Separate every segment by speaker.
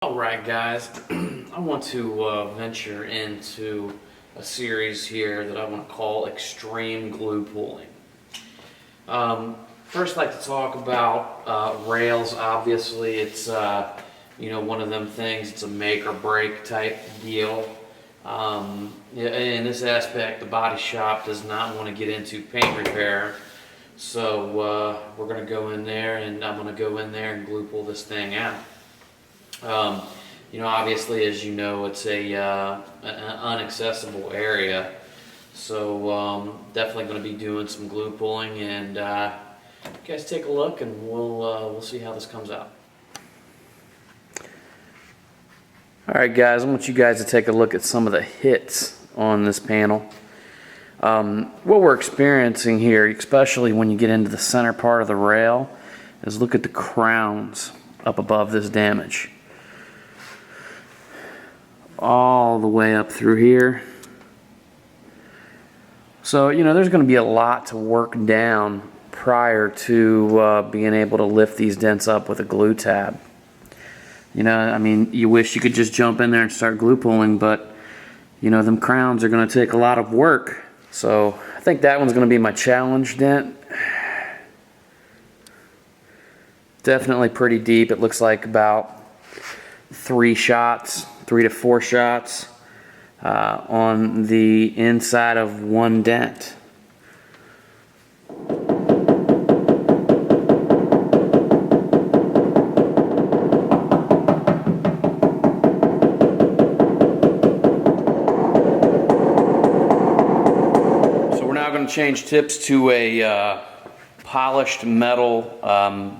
Speaker 1: Alright guys, I want to venture into a series here that I want to call Extreme Glue Pulling. First I'd like to talk about rails. Obviously it's one of them things, it's a make or break type deal. In this aspect the body shop does not want to get into paint repair, so we're going to go in there and I'm going to go in there and glue pull this thing out. Obviously, as you know, it's an inaccessible area, so definitely going to be doing some glue pulling, and you guys take a look and we'll see how this comes out. Alright guys, I want you guys to take a look at some of the hits on this panel. What we're experiencing here, especially when you get into the center part of the rail, is look at the crowns up above this damage. All the way up through here. So, there's going to be a lot to work down prior to being able to lift these dents up with a glue tab. You wish you could just jump in there and start glue pulling, but, them crowns are going to take a lot of work. So, I think that one's going to be my challenge dent. Definitely pretty deep. It looks like about 3 to 4 shots on the inside of one dent. So we're now going to change tips to a polished metal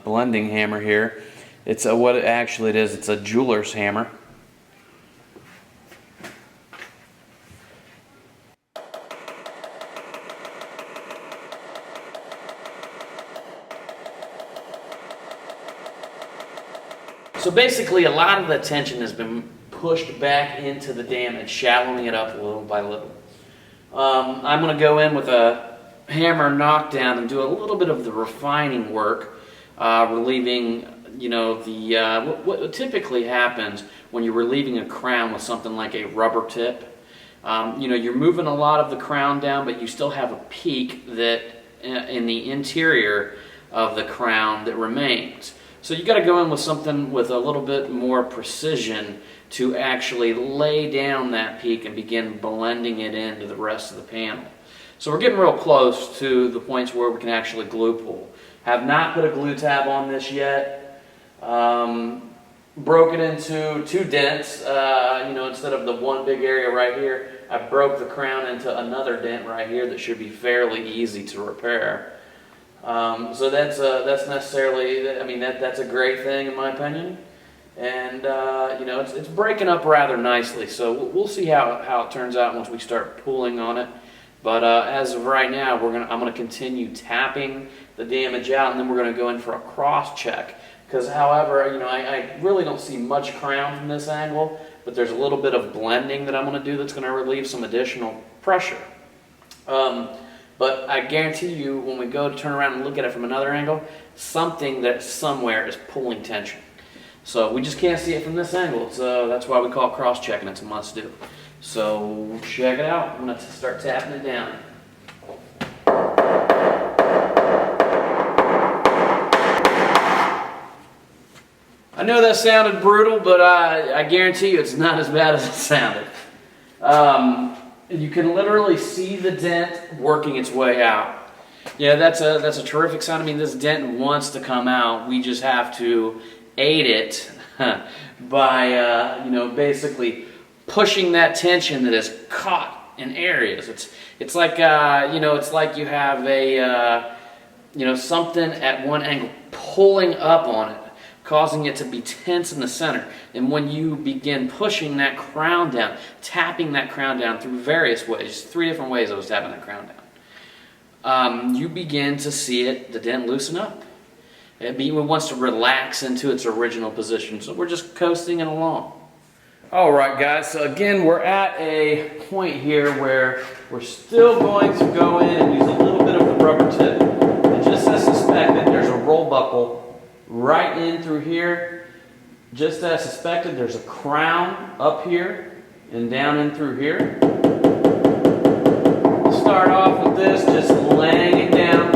Speaker 1: blending hammer here. It's what it actually is. It's a jeweler's hammer. So basically, a lot of the tension has been pushed back into the damage, shallowing it up little by little. I'm going to go in with a hammer knockdown and do a little bit of the refining work, relieving, what typically happens when you're relieving a crown with something like a rubber tip. You're moving a lot of the crown down, but you still have a peak that in the interior of the crown that remains. So you got to go in with something with a little bit more precision to actually lay down that peak and begin blending it into the rest of the panel. So we're getting real close to the points where we can actually glue pull. Have not put a glue tab on this yet. Broke it into 2 dents. Instead of the one big area right here, I broke the crown into another dent right here that should be fairly easy to repair. So that's necessarily, that's a great thing in my opinion, and it's breaking up rather nicely. So we'll see how it turns out once we start pulling on it. But as of right now, I'm gonna continue tapping the damage out, and then we're gonna go in for a cross check. Because, however, I really don't see much crown from this angle, but there's a little bit of blending that I'm gonna do that's gonna relieve some additional pressure. But I guarantee you, when we go to turn around and look at it from another angle, something that somewhere is pulling tension. So we just can't see it from this angle. So that's why we call it cross-checking. It's a must-do. So check it out. I'm going to start tapping it down. I know that sounded brutal, but I guarantee you it's not as bad as it sounded. You can literally see the dent working its way out. Yeah, that's a terrific sound. This dent wants to come out. We just have to aid it by basically pushing that tension that is caught in areas. It's like it's like you have a something at one angle pulling up on it, causing it to be tense in the center. And when you begin pushing that crown down, tapping that crown down through various ways, 3 different ways I was tapping that crown down, you begin to see the dent loosen up. It wants to relax into its original position. So we're just coasting it along. All right, guys, so again, we're at a point here where we're still going to go in and use a little bit of the rubber tip. And just as suspected, there's a roll buckle right in through here. Just as suspected, there's a crown up here and down in through here. We'll start off with this, just laying it down.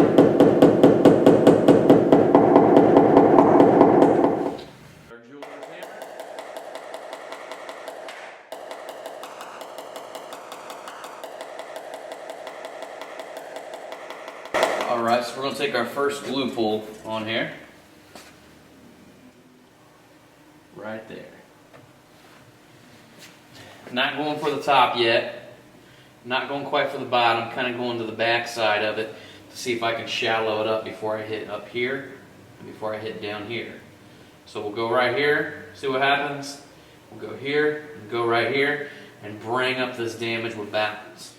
Speaker 1: Alright, so we're going to take our first glue pull on here. Right there. Not going for the top yet. Not going quite for the bottom. Kind of going to the back side of it to see if I can shallow it up before I hit up here and before I hit down here. So we'll go right here, see what happens. We'll go here and go right here and bring up this damage with balance.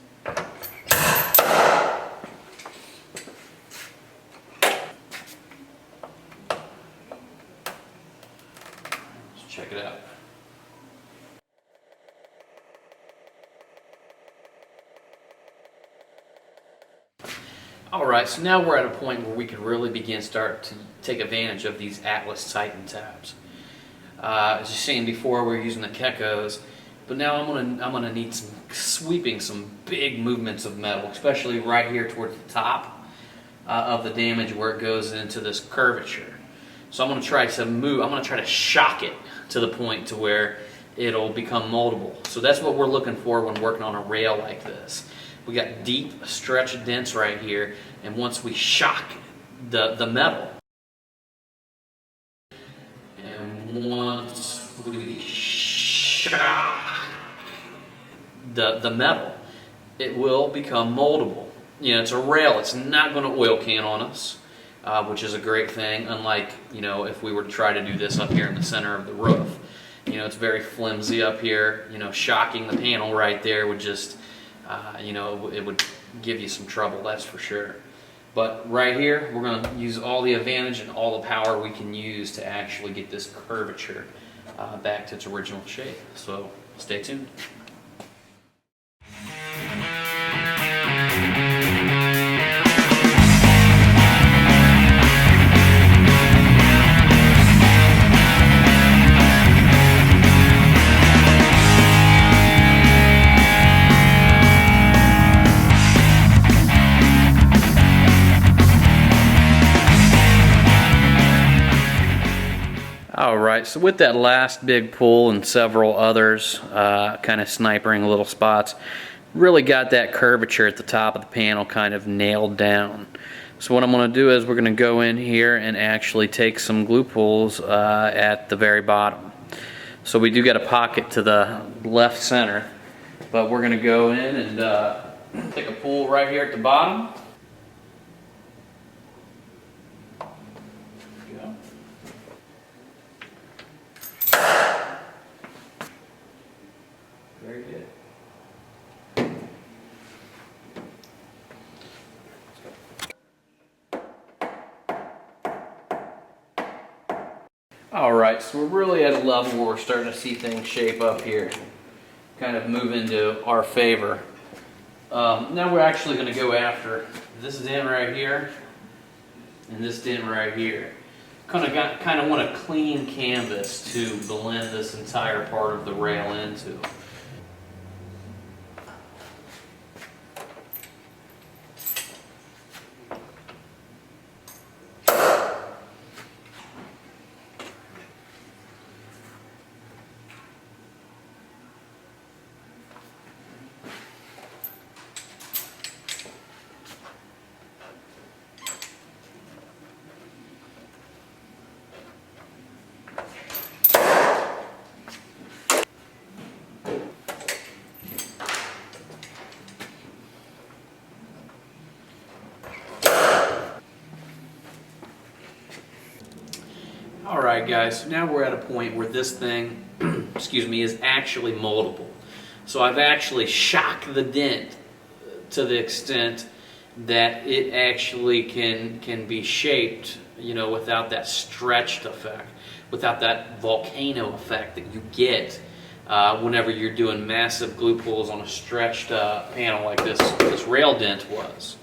Speaker 1: Check it out. Alright, so now we're at a point where we can really start to take advantage of these Atlas Titan tabs. As you've seen before, we're using the Kekos, but now I'm gonna need some sweeping, some big movements of metal, especially right here towards the top of the damage where it goes into this curvature. So I'm going to try to move, I'm going to try to shock it to the point to where it'll become moldable. So that's what we're looking for when working on a rail like this. We got deep stretch dents right here, and once we shock the metal, and once we shock the metal, it will become moldable. You know, it's a rail, it's not going to oil can on us. Which is a great thing, unlike, you know, if we were to try to do this up here in the center of the roof. You know, it's very flimsy up here. You know, shocking the panel right there would just, you know, it would give you some trouble, that's for sure. But right here, we're going to use all the advantage and all the power we can use to actually get this curvature back to its original shape. So, stay tuned. Alright, so with that last big pull and several others, kind of snipering little spots, really got that curvature at the top of the panel kind of nailed down. So what I'm going to do is we're going to go in here and actually take some glue pulls at the very bottom. So we do got a pocket to the left center, but we're going to go in and take a pull right here at the bottom. Very good. Alright, so we're really at a level where we're starting to see things shape up here. Kind of move into our favor. Now we're actually going to go after this dent right here and this dent right here. Kind of want a clean canvas to blend this entire part of the rail into. Alright guys, so now we're at a point where this thing, excuse me, is actually moldable. So I've actually shocked the dent to the extent that it actually can be shaped, you know, without that stretched effect, without that volcano effect that you get whenever you're doing massive glue pulls on a stretched panel like this rail dent was.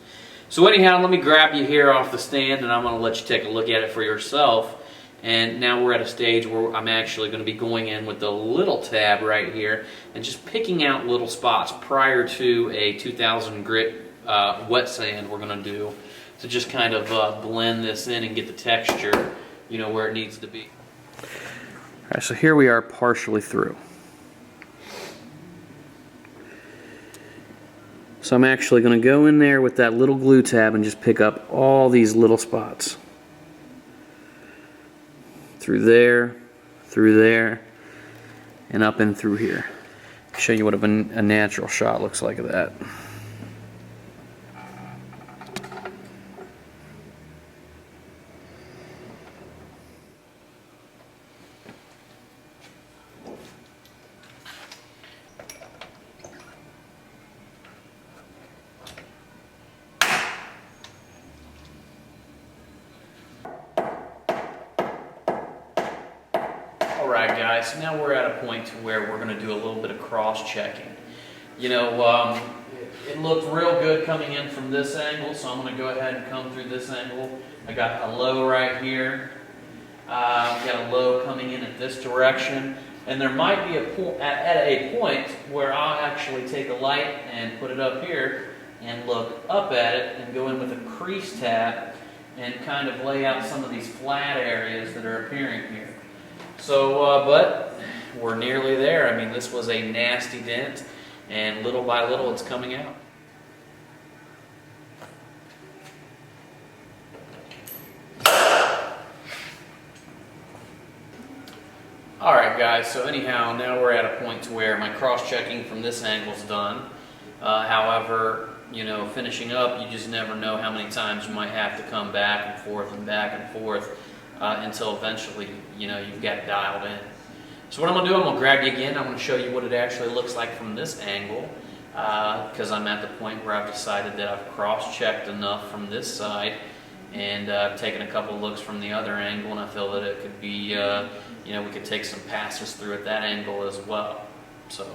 Speaker 1: So anyhow, let me grab you here off the stand and I'm going to let you take a look at it for yourself And now we're at a stage where I'm actually going to be going in with the little tab right here and just picking out little spots prior to a 2000 grit wet sand we're going to do to just kind of blend this in and get the texture, you know, where it needs to be. All right, so here we are partially through. So I'm actually going to go in there with that little glue tab and just pick up all these little spots. Through there, and up and through here. Show you what a natural shot looks like of that. Alright guys, so now we're at a point to where we're going to do a little bit of cross-checking. You know, it looked real good coming in from this angle, so I'm going to go ahead and come through this angle. I got a low right here. I've got a low coming in at this direction. And there might be at a point where I'll actually take a light and put it up here and look up at it and go in with a crease tab and kind of lay out some of these flat areas that are appearing here. So, but we're nearly there. I mean, this was a nasty dent, and little by little it's coming out. Alright guys, so anyhow, now we're at a point to where my cross-checking from this angle is done. However, you know, finishing up, you just never know how many times you might have to come back and forth until eventually, you know, you've got it dialed in. So what I'm going to do, I'm going to grab you again. I'm going to show you what it actually looks like from this angle, because I'm at the point where I've decided that I've cross-checked enough from this side, and I've taken a couple of looks from the other angle, and I feel that it could be, you know, we could take some passes through at that angle as well. So.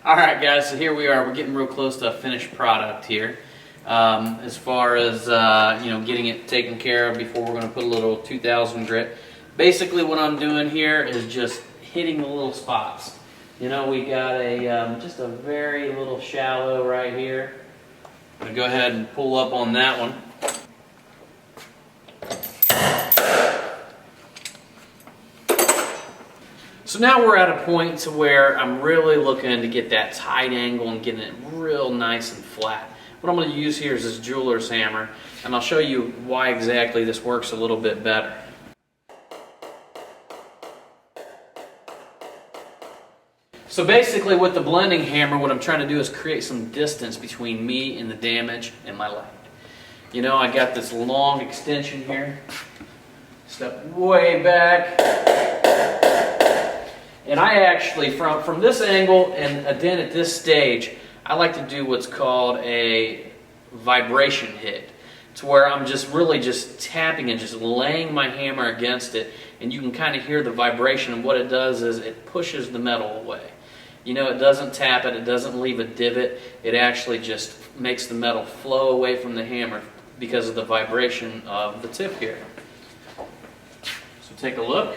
Speaker 1: Alright guys, so here we are. We're getting real close to a finished product here. As far as you know, getting it taken care of before we're going to put a little 2000 grit. Basically what I'm doing here is just hitting the little spots. You know, we got a just a very little shallow right here. I'm going to go ahead and pull up on that one. So now we're at a point to where I'm really looking to get that tight angle and getting it real nice and flat. What I'm going to use here is this jeweler's hammer, and I'll show you why exactly this works a little bit better. So basically with the blending hammer, what I'm trying to do is create some distance between me and the damage and my light. You know, I got this long extension here. Step way back. And I actually, from this angle and a dent at this stage, I like to do what's called a vibration hit. It's where I'm just really just tapping and just laying my hammer against it, and you can kind of hear the vibration, and what it does is it pushes the metal away. You know, it doesn't tap it, it doesn't leave a divot, it actually just makes the metal flow away from the hammer because of the vibration of the tip here. So take a look.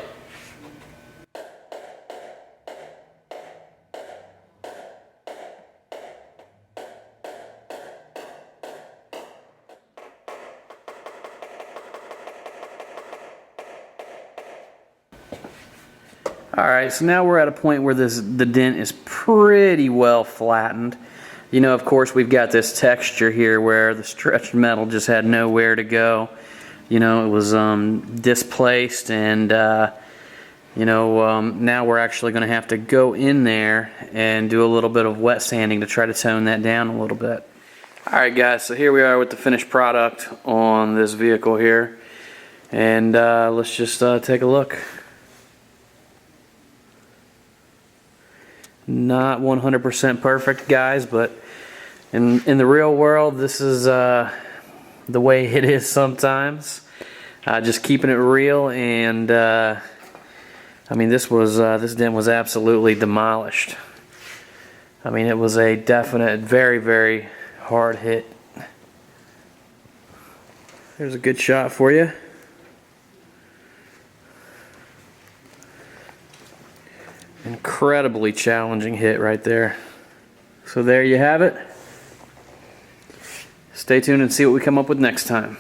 Speaker 1: Alright, so now we're at a point where the dent is pretty well flattened. You know, of course, we've got this texture here where the stretched metal just had nowhere to go. You know, it was displaced, and you know, now we're actually going to have to go in there and do a little bit of wet sanding to try to tone that down a little bit. Alright guys, so here we are with the finished product on this vehicle here, and let's just take a look. Not 100% perfect, guys, but in the real world, this is the way it is sometimes. Just keeping it real, and I mean, this dent was absolutely demolished. I mean, it was a definite, very, very hard hit. There's a good shot for you. Incredibly challenging hit right there. So there you have it. Stay tuned and see what we come up with next time.